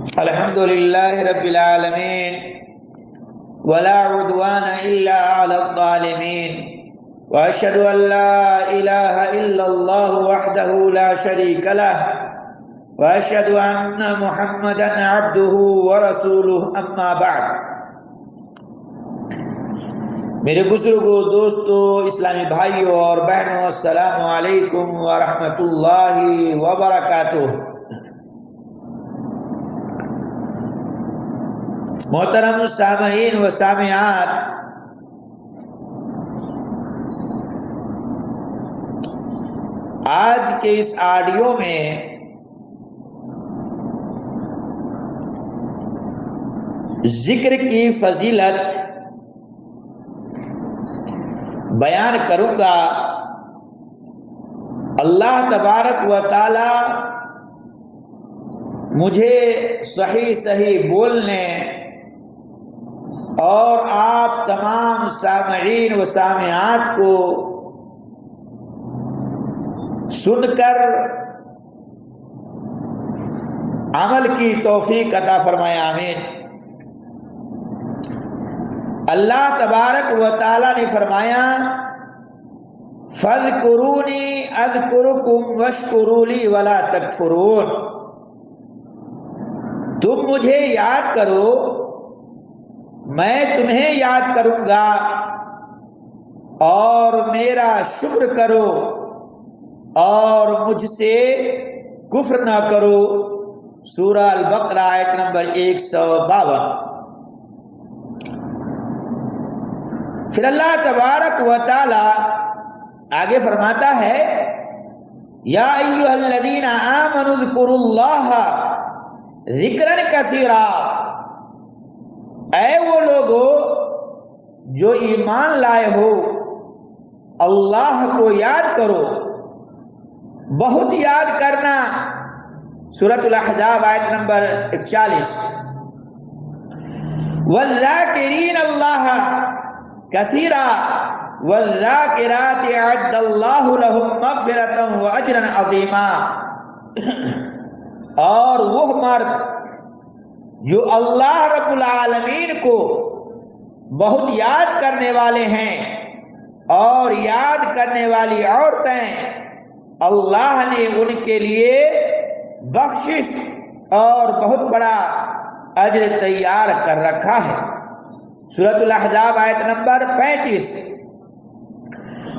الحمد لله رب العالمين ولا عدوان إلا على الظالمين وأشهد أن لا إله إلا الله وحده لا شريك له وأشهد أن محمدا عبده ورسوله أما بعد۔ میرے بزرگوں، دوستوں، اسلامی بھائیوں اور بہنوں، السلام علیکم ورحمۃ اللہ وبرکاتہ۔ محترم سامعین و سامعات، آج کے اس آڈیو میں ذکر کی فضیلت بیان کروں گا۔ اللہ تبارک و تعالی مجھے صحیح بولنے اور آپ تمام سامعین و سامعات کو سن کر عمل کی توفیق عطا فرمائے، آمین۔ اللہ تبارک و تعالی نے فرمایا فَاذْكُرُونِي أَذْكُرُكُمْ وَاشْكُرُوا لِي وَلَا تَكْفُرُونَ، تم مجھے یاد کرو، میں تمہیں یاد کروں گا، اور میرا شکر کرو اور مجھ سے کفر نہ کرو۔ سورہ البقرہ آیت نمبر 152۔ پھر اللہ تبارک و تعالی آگے فرماتا ہے یا ایھا الذین آمنوا اذکروا اللہ ذکرا کثیرا، اے وہ لوگو جو ایمان لائے ہو، اللہ کو یاد کرو، بہت یاد کرنا۔ سورۃ الاحزاب آیت نمبر 41۔ والذاکرین اللہ کثیرا والذاکرات اعد اللہ لہم مغفرۃ واجرا عظیما، اور وہ مرد جو اللہ رب العالمین کو بہت یاد کرنے والے ہیں اور یاد کرنے والی عورتیں، اللہ نے ان کے لیے بخشش اور بہت بڑا اجر تیار کر رکھا ہے۔ سورۃ الاحزاب آیت نمبر 35۔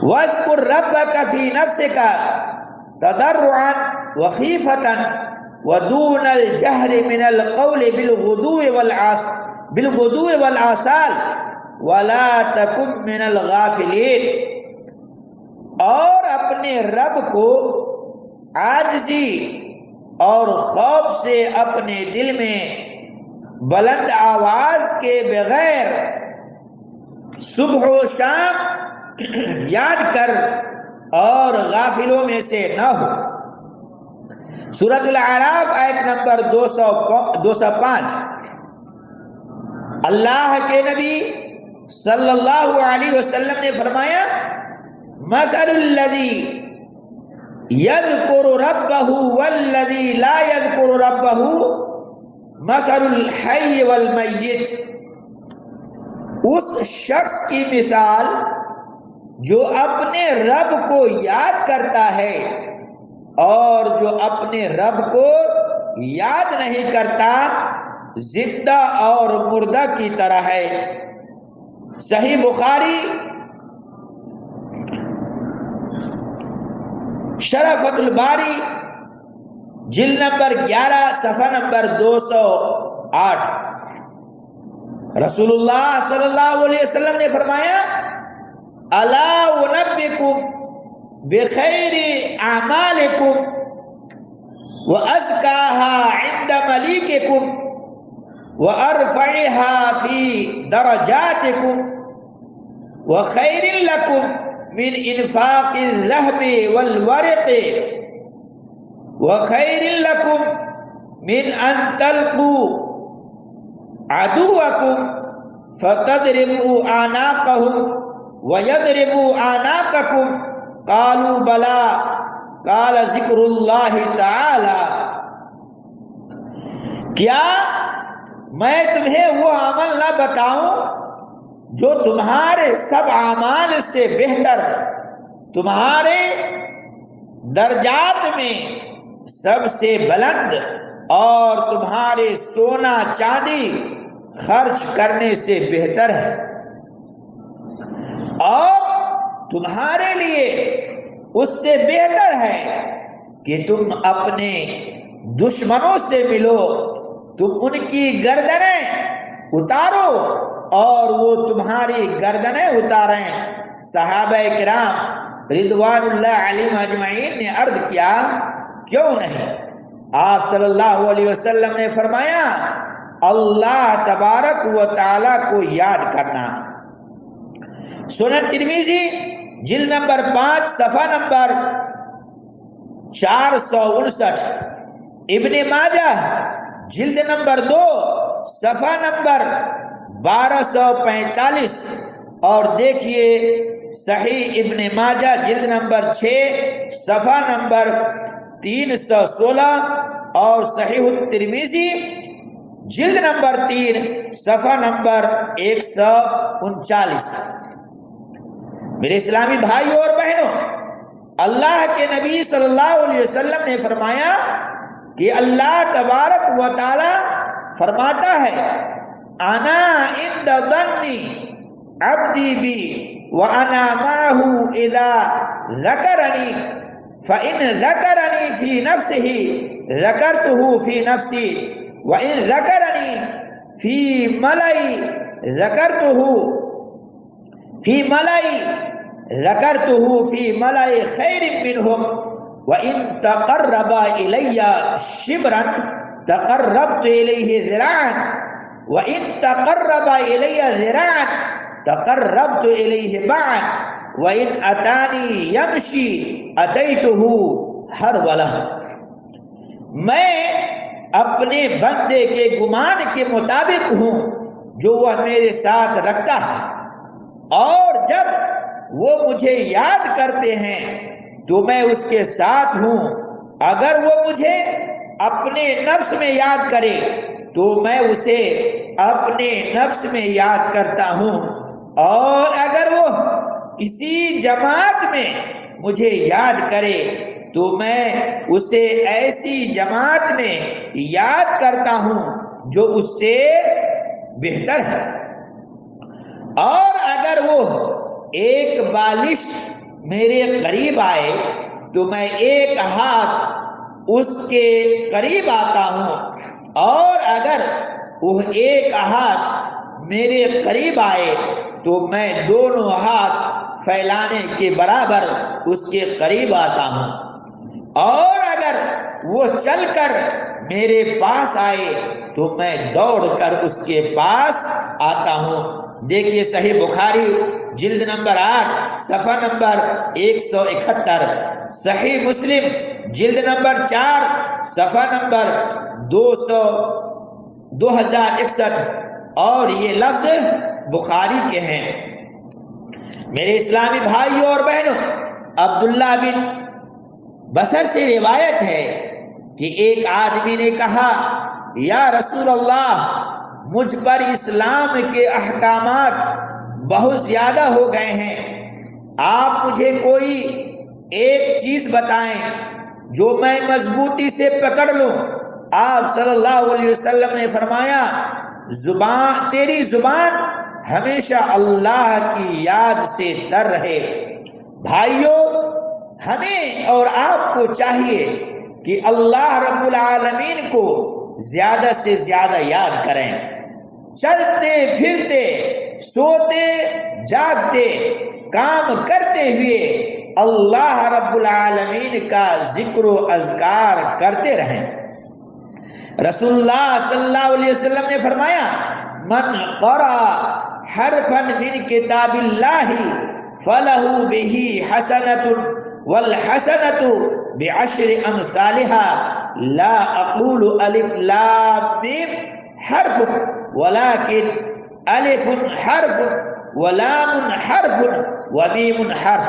وَاذْكُرْ رَبَّكَ فِي نَفْسِكَ تَضَرُّعًا وَخِيفَةً وَدُونَ الْجَهْرِ مِنَ الْقَوْلِ بِالْغُدُوِّ وَالْآصَالِ وَلَا تَكُن مِّنَ الْغَافِلِينَ، اور اپنے رب کو عاجزی اور خوف سے اپنے دل میں بلند آواز کے بغیر صبح و شام یاد کر، اور غافلوں میں سے نہ ہو۔ سورۃ الاعراف آیت نمبر 205۔ اللہ کے نبی صلی اللہ علیہ وسلم نے فرمایا مثل الذی یذکر ربہ والذی لا یذکر ربہ مثل الحی والمیت، اس شخص کی مثال جو اپنے رب کو یاد کرتا ہے اور جو اپنے رب کو یاد نہیں کرتا، زندہ اور مردہ کی طرح ہے۔ صحیح بخاری شرح فتح الباری جلد نمبر 11 صفحہ نمبر 208۔ رسول اللہ صلی اللہ علیہ وسلم نے فرمایا الا انبئکم بخیر اعمالکم وازکاها عند ملیککم وارفعها فی درجاتکم وخیر لکم من انفاق الذهب والورق وخیر لکم من ان تلقوا عدوکم فتضربوا اعناقهم وَيَضْرِبُوا أَعْنَاقَكُمْ قَالُوا بَلَىٰ قَالَ ذِكْرُ اللَّهِ تَعَالَىٰ۔ کیا میں تمہیں وہ عمل نہ بتاؤں جو تمہارے سب اعمال سے بہتر، تمہارے درجات میں سب سے بلند اور تمہارے سونا چاندی خرچ کرنے سے بہتر ہے، اور تمہارے لیے اس سے بہتر ہے کہ تم اپنے دشمنوں سے ملو، تم ان کی گردنیں اتارو اور وہ تمہاری گردنیں اتاریں۔ صحابہ کرام رضوان اللہ علیہم اجمعین نے عرض کیا کیوں نہیں؟ آپ صلی اللہ علیہ وسلم نے فرمایا اللہ تبارک و تعالی کو یاد کرنا۔ سنن ترمذی جلد نمبر 5 صفحہ نمبر 459، ابن ماجہ جلد نمبر 2 صفحہ نمبر 1245، اور دیکھیے صحیح ابن ماجہ جلد نمبر 6 صفحہ نمبر 316، اور صحیح الترمذی جلد نمبر 3 صفحہ نمبر 139۔ میرے اسلامی بھائیوں اور بہنوں، اللہ کے نبی صلی اللہ علیہ وسلم نے فرمایا کہ اللہ تبارک و تعالی فرماتا ہے انا عند ظن عبدی بی وانا معه اذا ذکرنی فإن ذکرنی فی نفسه ذکرته فی نفسی وإن ذکرنی فی ملئی ذکرته فی ملئی ذکرته فی ملئی خیر منهم وإن تقرب إلی شبرا تقربت إلیہ ذراعا وإن تقرب إلی ذراعا تقربت إلیہ باعا وإن أتانی یمشی أتیتہ ہرولہ۔ میں اپنے بندے کے گمان کے مطابق ہوں جو وہ میرے ساتھ رکھتا ہے، اور جب وہ مجھے یاد کرتے ہیں تو میں اس کے ساتھ ہوں۔ اگر وہ مجھے اپنے نفس میں یاد کرے تو میں اسے اپنے نفس میں یاد کرتا ہوں، اور اگر وہ کسی جماعت میں مجھے یاد کرے تو میں اسے ایسی جماعت میں یاد کرتا ہوں جو اس سے بہتر ہے، اور اگر وہ ایک بالشت میرے قریب آئے تو میں ایک ہاتھ اس کے قریب آتا ہوں، اور اگر وہ ایک ہاتھ میرے قریب آئے تو میں دونوں ہاتھ پھیلانے کے برابر اس کے قریب آتا ہوں، اور اگر وہ چل کر میرے پاس آئے تو میں دوڑ کر اس کے پاس آتا ہوں۔ دیکھیے صحیح بخاری جلد نمبر 8 صفحہ نمبر 171، صحیح مسلم جلد نمبر 4 صفحہ نمبر 2061، اور یہ لفظ بخاری کے ہیں۔ میرے اسلامی بھائیوں اور بہنوں، عبداللہ بن بصر سے روایت ہے کہ ایک آدمی نے کہا یا رسول اللہ، مجھ پر اسلام کے احکامات بہت زیادہ ہو گئے ہیں، آپ مجھے کوئی ایک چیز بتائیں جو میں مضبوطی سے پکڑ لوں۔ آپ صلی اللہ علیہ وسلم نے فرمایا تیری زبان ہمیشہ اللہ کی یاد سے تر رہے۔ بھائیوں، ہمیں اور آپ کو چاہیے کہ اللہ رب العالمین کو زیادہ سے زیادہ یاد کریں، چلتے پھرتے، سوتے جاگتے، کام کرتے ہوئے اللہ رب العالمین کا ذکر و اذکار کرتے رہیں۔ رسول اللہ صلی اللہ علیہ وسلم نے فرمایا من قرأ حرفا من کتاب اللہ فلہ بہ حسنۃ والحسنۃ بعشر امثالها لا اقول الف لام میم حرف ولكن الف حرف ولام حرف ومیم حرف۔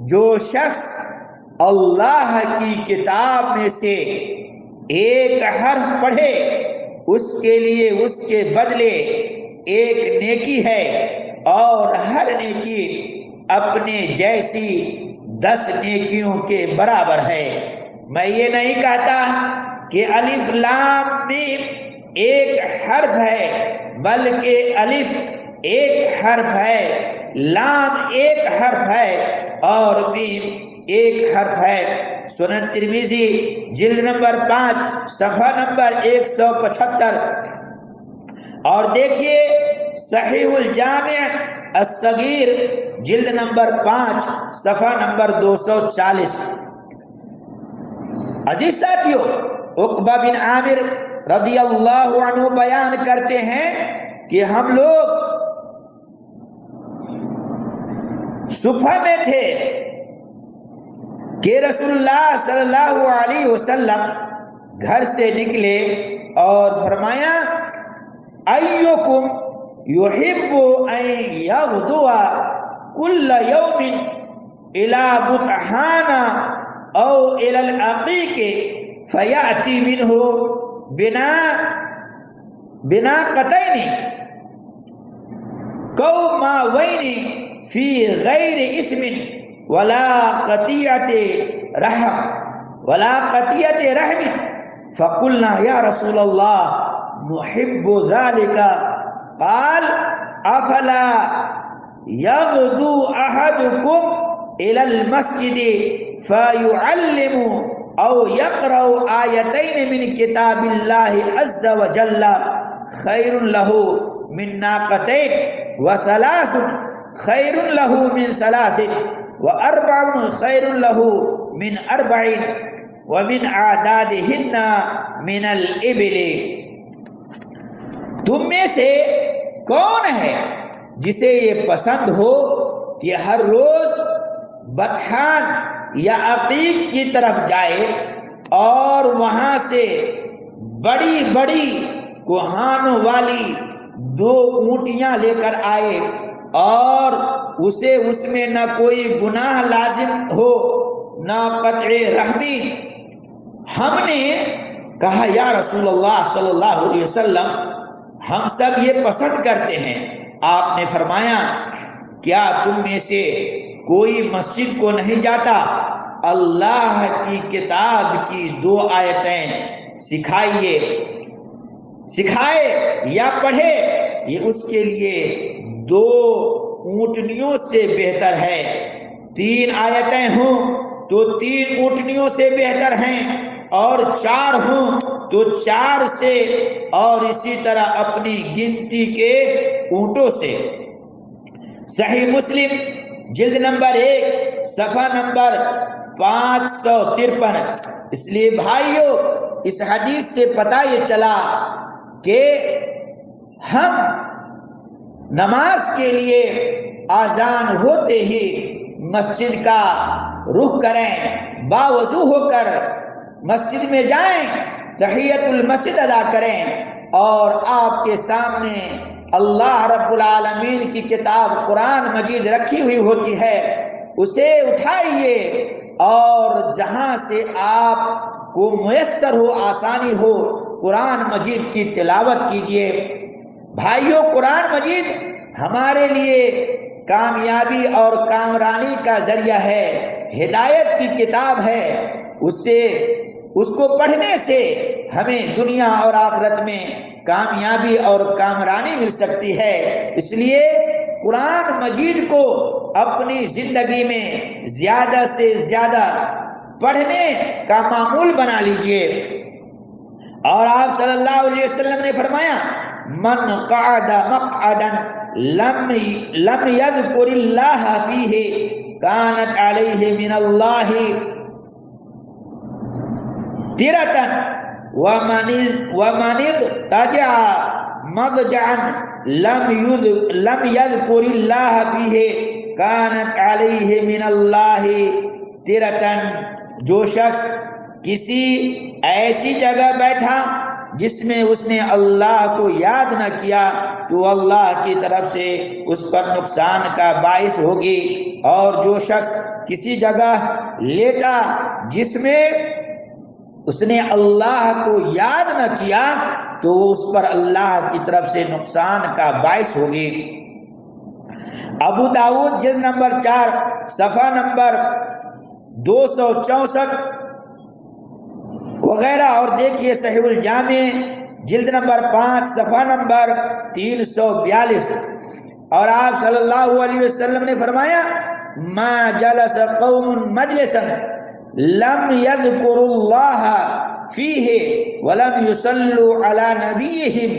جو شخص اللہ کی کتاب میں سے ایک حرف پڑھے اس کے لیے اس کے بدلے ایک نیکی ہے، اور ہر نیکی اپنے جیسی 10 نیکیوں کے برابر ہے۔ میں یہ نہیں کہتا کہ الف لام میم ایک حرف ہے، بلکہ الف ایک حرف ہے، لام ایک حرف ہے اور میم ایک حرف ہے۔ سنن ترمذی جلد نمبر 5 صفحہ نمبر 175، اور دیکھیے صحیح الجامع الصغیر جلد نمبر 5 صفحہ نمبر 240۔ عزیز ساتھیو، عقبہ بن عامر رضی اللہ عنہ بیان کرتے ہیں کہ ہم لوگ صفہ میں تھے کہ رسول اللہ صلی اللہ علیہ وسلم گھر سے نکلے اور فرمایا ایکم یحب ان یغدو کل یوم الی بطحان او الی العقیق فیأتی منہ بناقتین قوماوین فی غیر اسم ولا قطیعت رحم فقلنا یا رسول اللہ نحب ذلك قال افلا یغدو احدکم الى المسجد فیعلم او یقرأ آیتین من کتاب اللہ عز وجل خیر له من ناقتین وثلاث خیر له من ثلاث واربع خیر له من اربع ومن اعدادہن من الابل۔ تم میں سے کون ہے جسے یہ پسند ہو کہ ہر روز بطحان یا عقیق کی طرف جائے اور وہاں سے بڑی بڑی کوہانوں والی 2 اونٹیاں لے کر آئے اور اسے اس میں نہ کوئی گناہ لازم ہو نہ قطع رحمی؟ ہم نے کہا یا رسول اللہ صلی اللہ علیہ وسلم ہم سب یہ پسند کرتے ہیں۔ آپ نے فرمایا کیا تم میں سے کوئی مسجد کو نہیں جاتا اللہ کی کتاب کی 2 آیتیں سکھائے یا پڑھے؟ یہ اس کے لیے 2 اونٹنیوں سے بہتر ہے۔ 3 آیتیں ہوں تو 3 اونٹنیوں سے بہتر ہیں، اور 4 ہوں تو 4 سے، اور اسی طرح اپنی گنتی کے اونٹوں سے۔ صحیح مسلم جلد نمبر 1 صفحہ نمبر 553۔ اس لیے بھائیو، اس حدیث سے پتہ یہ چلا کہ ہم نماز کے لیے اذان ہوتے ہی مسجد کا رخ کریں، باوضو ہو کر مسجد میں جائیں، تحیت المسجد ادا کریں، اور آپ کے سامنے اللہ رب العالمین کی کتاب قرآن مجید رکھی ہوئی ہوتی ہے، اسے اٹھائیے اور جہاں سے آپ کو میسر ہو، آسانی ہو، قرآن مجید کی تلاوت کیجیے۔ بھائیوں، قرآن مجید ہمارے لیے کامیابی اور کامرانی کا ذریعہ ہے، ہدایت کی کتاب ہے۔ اس کو پڑھنے سے ہمیں دنیا اور آخرت میں کامیابی اور کامرانی مل سکتی ہے۔ اس لیے قرآن مجید کو اپنی زندگی میں زیادہ سے زیادہ پڑھنے کا معمول بنا لیجئے۔ اور آپ صلی اللہ علیہ وسلم نے فرمایا من قعد مقعدا لم یذکر اللہ فیہ کانت علیہ من اللہ ترتا ومن اضطجع مضجعا لم یذکر اللہ فیہ کانت علیہ من اللہ ترتا۔ جو شخص کسی ایسی جگہ بیٹھا جس میں اس نے اللہ کو یاد نہ کیا تو اللہ کی طرف سے اس پر نقصان کا باعث ہوگی، اور جو شخص کسی جگہ لیٹا جس میں اس نے اللہ کو یاد نہ کیا تو وہ اس پر اللہ کی طرف سے نقصان کا باعث ہوگی۔ ابو داؤد جلد نمبر 4 صفحہ نمبر 264 وغیرہ، اور دیکھیے صحیح الجامع جلد نمبر 5 صفحہ نمبر 342۔ اور آپ صلی اللہ علیہ وسلم نے فرمایا ما جلس قوم مجلسا لم يذكروا الله فيه ولم يصلوا على نبيهم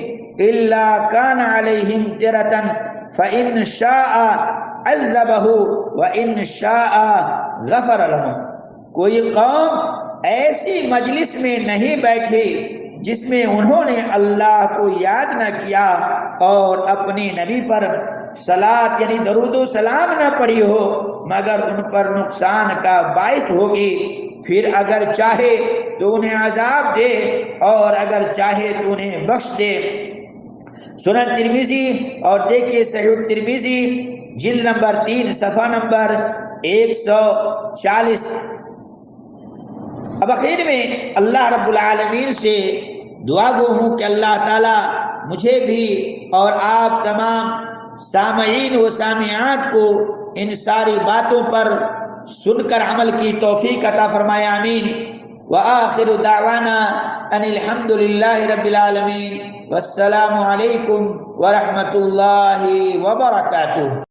الا كان عليهم ترة فإن شاء عذبه وإن شاء غفر لهم۔ کوئی قوم ایسی مجلس میں نہیں بیٹھی جس میں انہوں نے اللہ کو یاد نہ کیا اور اپنے نبی پر صلاۃ یعنی درود و سلام نہ پڑھی ہو مگر ان پر نقصان کا باعث ہوگی، پھر اگر چاہے تو انہیں عذاب دے اور اگر چاہے تو انہیں بخش دے۔ سنن ترمذی، اور دیکھیے صحیح الترمذی جلد نمبر 3 صفحہ نمبر 140۔ اب اخیر میں اللہ رب العالمین سے دعا گو ہوں کہ اللہ تعالی مجھے بھی اور آپ تمام سامعین و سامعات کو ان ساری باتوں پر سن کر عمل کی توفیق عطا فرمائے، آمین۔ وآخر دعوانا ان الحمد للہ رب العالمین، والسلام علیکم ورحمۃ اللہ وبرکاتہ۔